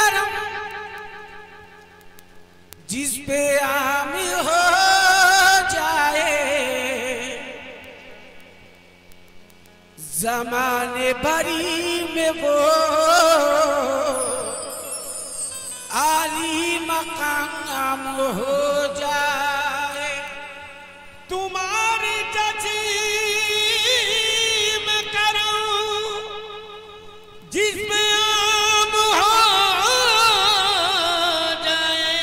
करम जिस पे आम हो जाए, जमाने भरी में वो आली मकाम हो जाए। तुम्हारी तज़ीम करूं जिसमें आम हो जाए,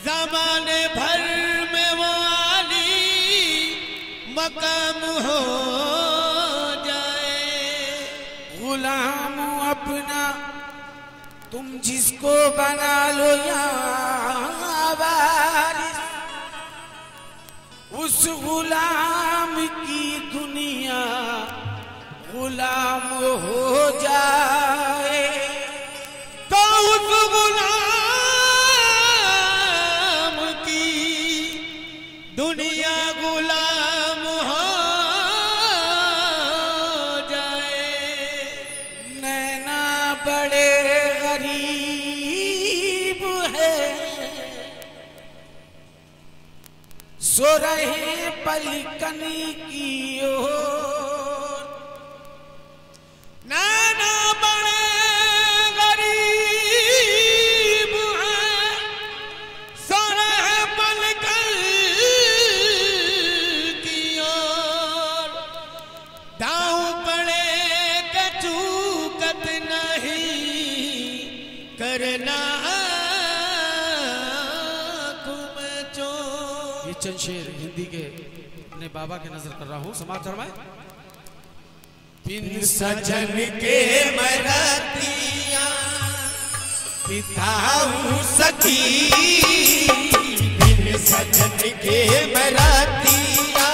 ज़माने भर में वो आली मकाम हो जाए। गुलाम अपना तुम जिसको बना लो या वारिस, उस गुलाम की दुनिया गुलाम हो जाए। तो उस गुलाम की दुनिया गुलाम हो जाए। नैना बड़े गरीब है, सो रहे पलकन की ओर। नैना बड़े गरीब हैं, सो रहे पलकन की ओर। दांव पड़े कचूकत नहीं करना चंद शेर हिंदी के अपने बाबा के नजर कर रहा हूँ, समाज फरमाए। बिन सजन के मरतिया बिताऊं सखी, बिन सजन के मरतिया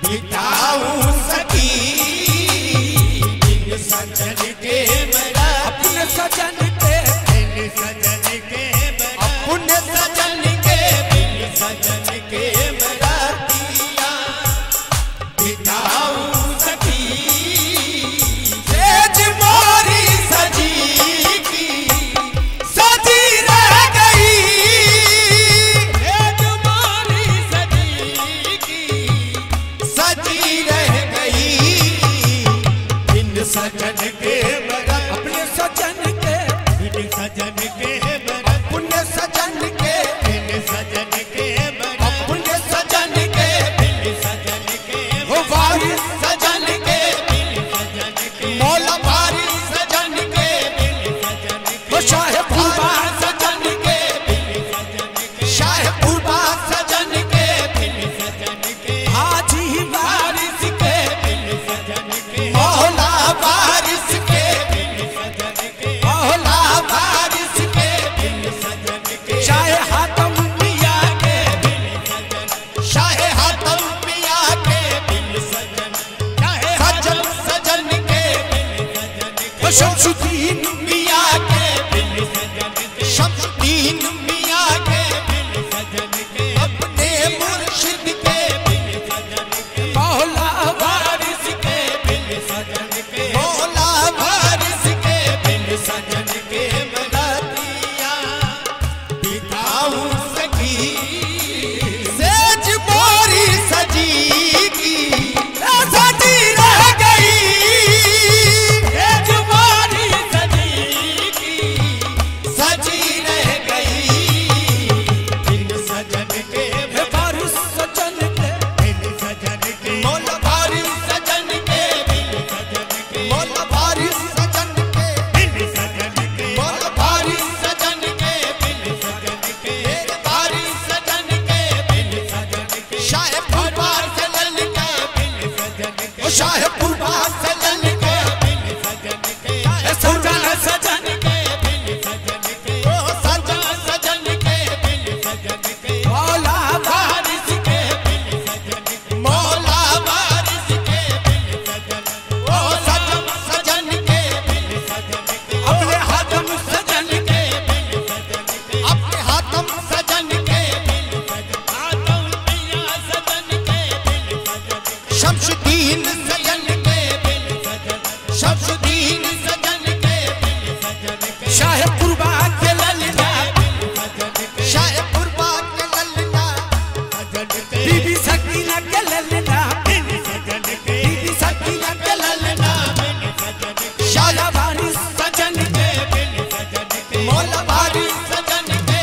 बिताऊं सखी, बिन सजन के अपने सजन के, बिन सजन के अपने सजन के, बिन सजन के मरतिया बिताऊं सखी। सेज मोरी सजी की सजी रह गई, सेज मोरी सजी की सजी रह गई, बिन सजन के अपने शाहपुरबा के ललना शाहपुरबा के ललना बीबी सकीना के ललना बीबी सकीना के ललना शाला वारिस सजन के मौला वारिस सजन के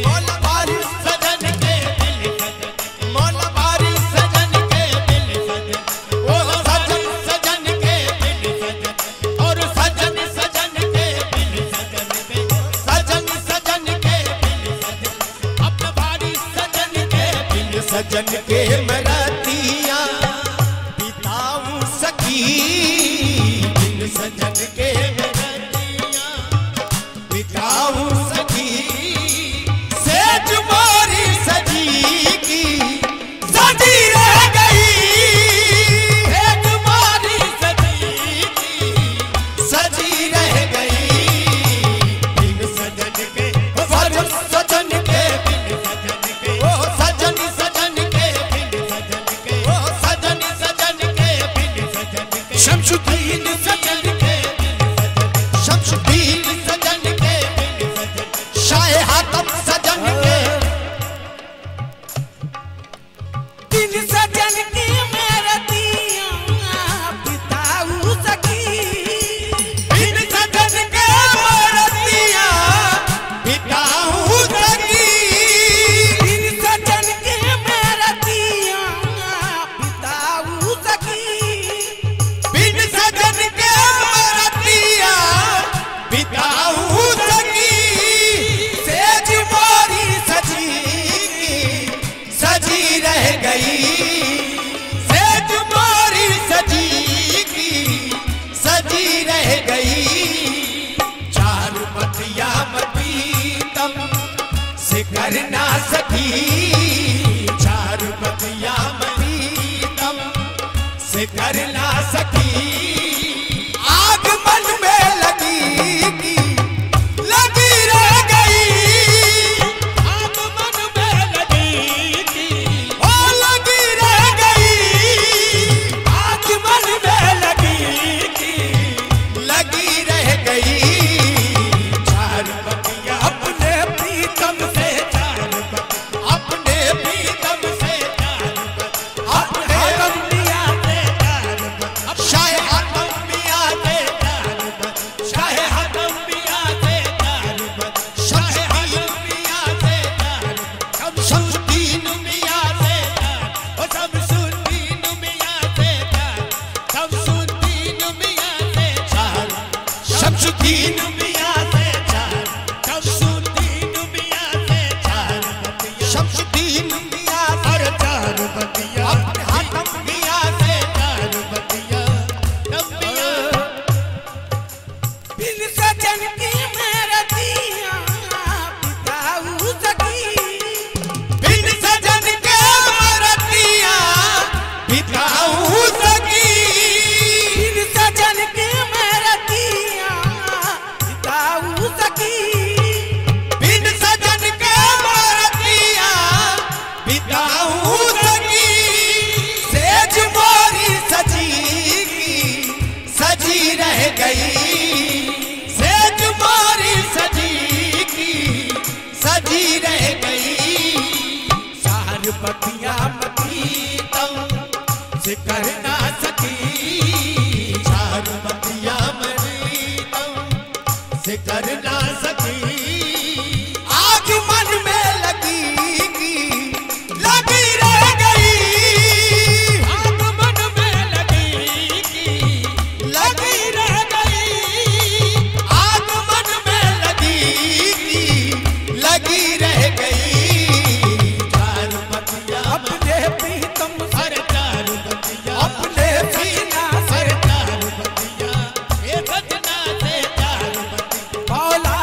मौला वारिस सजन के मौला वारिस सजन के ओ सजन सजन के और सजन सजन के सजन सजन के अपना वारिस सजन के सजन के मरातियां बिताऊं सखी बिन सजन के मरातियां बिताऊं सखी सेज मोरी सजी की सजी रह गई सेज मोरी सजी की सजी रह गई बिन सजन के सजन सजन के बिन सजन के ओ सजन सजन के बिन सजन के ओ सजन सजन के बिन सजन के शमशुद्दीन सजन के शमशुद्दीन सजन के शाह हातम सजन के दिन सजन की मेरतियां बिताऊं सकी बिन सजन के मोरतियां बिताऊं सकी दिन सजन की मेरतियां बिताऊं सकी बिन सजन के मोरतियां बिताऊं सकी सेज मोरी सजी सजी रह गई सेज मोरी सजी की सजी रह गई चार बतिया मतीतम से करना सकी चार बतिया मतीतम से करना सकी आग मन में लगी रह गई आग मन में लगी ओ लगी रह गई आग मन में लगी रह गई चार बतिया अपने प्रीतम से अपने प्रीतम से अपने गमिया से शाह हातम मिया से शाह हातम मिया से शाह हातम मिया से शमशुद्दीन मिया से ओ शमशुद्दीन मिया से शमशुद्दीन मिया से शमशुद्दीन मिया से शमशुद्दीन मिया से शमशुद्दीन मिया और चार बतिया अपने हातम मिया से चार बतिया बिन सजन की मेरतियां बिताऊं सकी बिन सजन के मोरतियां बिताऊं सकी बिन सजन की मेरतियां बिताऊं सकी बिन सजन के मोरतियां बिताऊं सकी सेज मोरी सजी की सजी रह गई सेज मोरी सजी की सजी रह गई सार बतिया मतीतम से करना सकी चार बतिया मतीतम से करना सकी आग मन में लगी रह गई आग मन में लगी रह गई आग मन में लगी रह गई चार बतिया अपने प्रीतम से अरे चार बतिया अपने सजना से चार बतिया ये सजना से चार बतिया मौला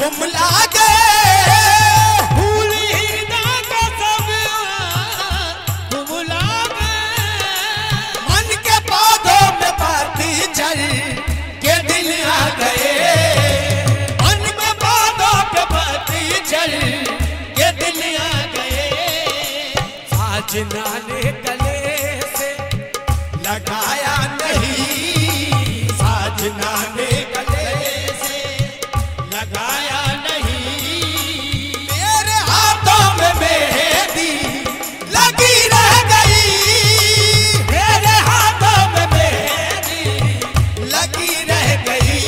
कुमला गए फूल हृदय का सब कुमला गए। मन के पौधों में पाती जल के दिल आ गए। मन में पौधों पे पाती जल के दिल आ गए। साजना ने गले से लगाया नहीं, साजना ने गले से लगाया नहीं। मेरे हाथों में मेहंदी लगी रह गई। मेरे हाथों में मेहंदी लगी रह गई।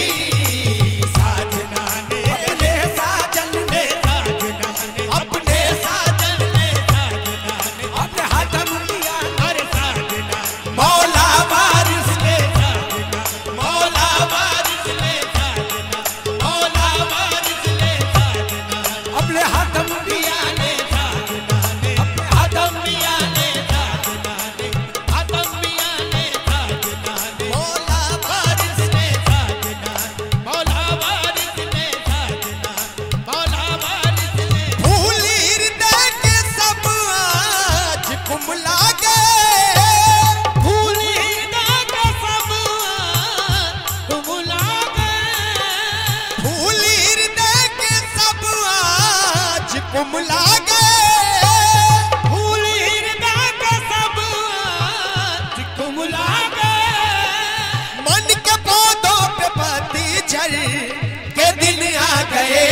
साजना ने अपने साजन ने, साजना ने अपने साजन ने, साजना ने अपने हाथ में लिया। अरे साजना मौला वारिस ने, साजना मौला वारिस ने, साजना मौला वारिस ने, साजना अपने हाथ में पिया ने, साजना ने अपने आदम पिया ने, साजना ने आदम पिया ने, साजना ने मौला वारिस ने, साजना मौला वारिस ने, साजना मौला वारिस ने। फूल हृदय के सब आज कुमला गए। फूल हृदय का सब कुमला गए। फूल हृदय के सब आज कुमला गए। फूल हृदय का सब कुमला गए। मन के पौधों पे पत्ती झड़ के दिन आ गए।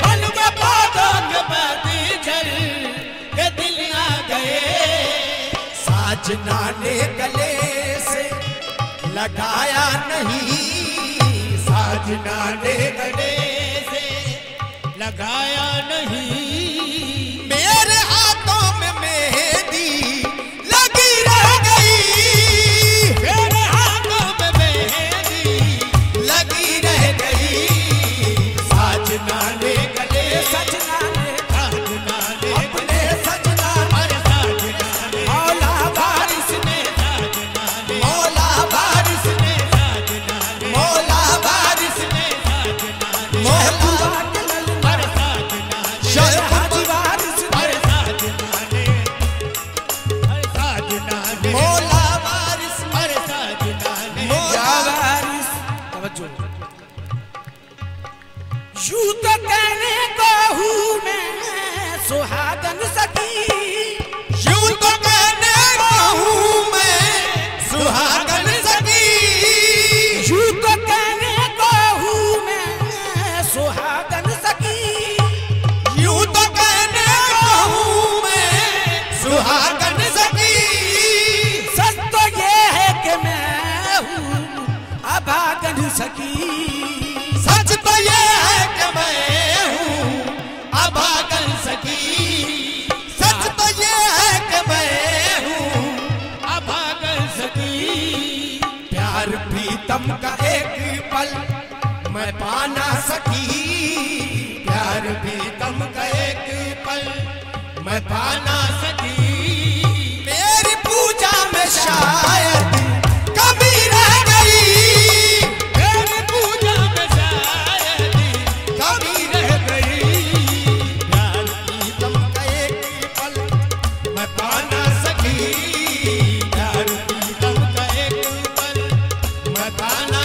मन के पौधों पे पत्ती झड़ के दिन आ गए। साजना ने गले से लगाया नहीं, साजना ने गले से लगाया नहीं। मेरे हाथों में मेहंदी लगी रह गई। मेरे हाथों में मेहंदी लगी रह गई। साजना ने गले, सजना ने, साजना ने अपने सजना, अरे साजना ने मौला वारिस ने, साजना ने मौला वारिस ने, साजना ने मौला वारिस ने, साजना ने मौला अरे साजना शेख वारिस अरे साजना ने, अरे साजना ने मौला वारिस, अरे साजना ने या वारिस। तवज्जो। यूं तो कहने को हूँ मैं सुहागन सखी। यूं तो कहने को हूँ मैं सुहागन सखी। यूं तो कहने को हूँ मैं सुहागन सखी। यूं तो कहने को हूँ मैं सुहागन सखी। सच तो ये है कि मैं हूँ अभागन सखी। सच तो ये है कि मैं हूँ अभागन सखी। सच तो ये है कि मैं हूँ अभागन सखी। प्यार प्रीतम का एक पल मैं पाना सकी। प्यार प्रीतम का एक पल मैं पाना सकी। मेरी पूजा में शायद कमी रह गई। मेरी पूजा में शायद कमी रह गई। प्यार प्रीतम का एक पल मैं पाना सकी। प्यार प्रीतम का एक पल मैं पाना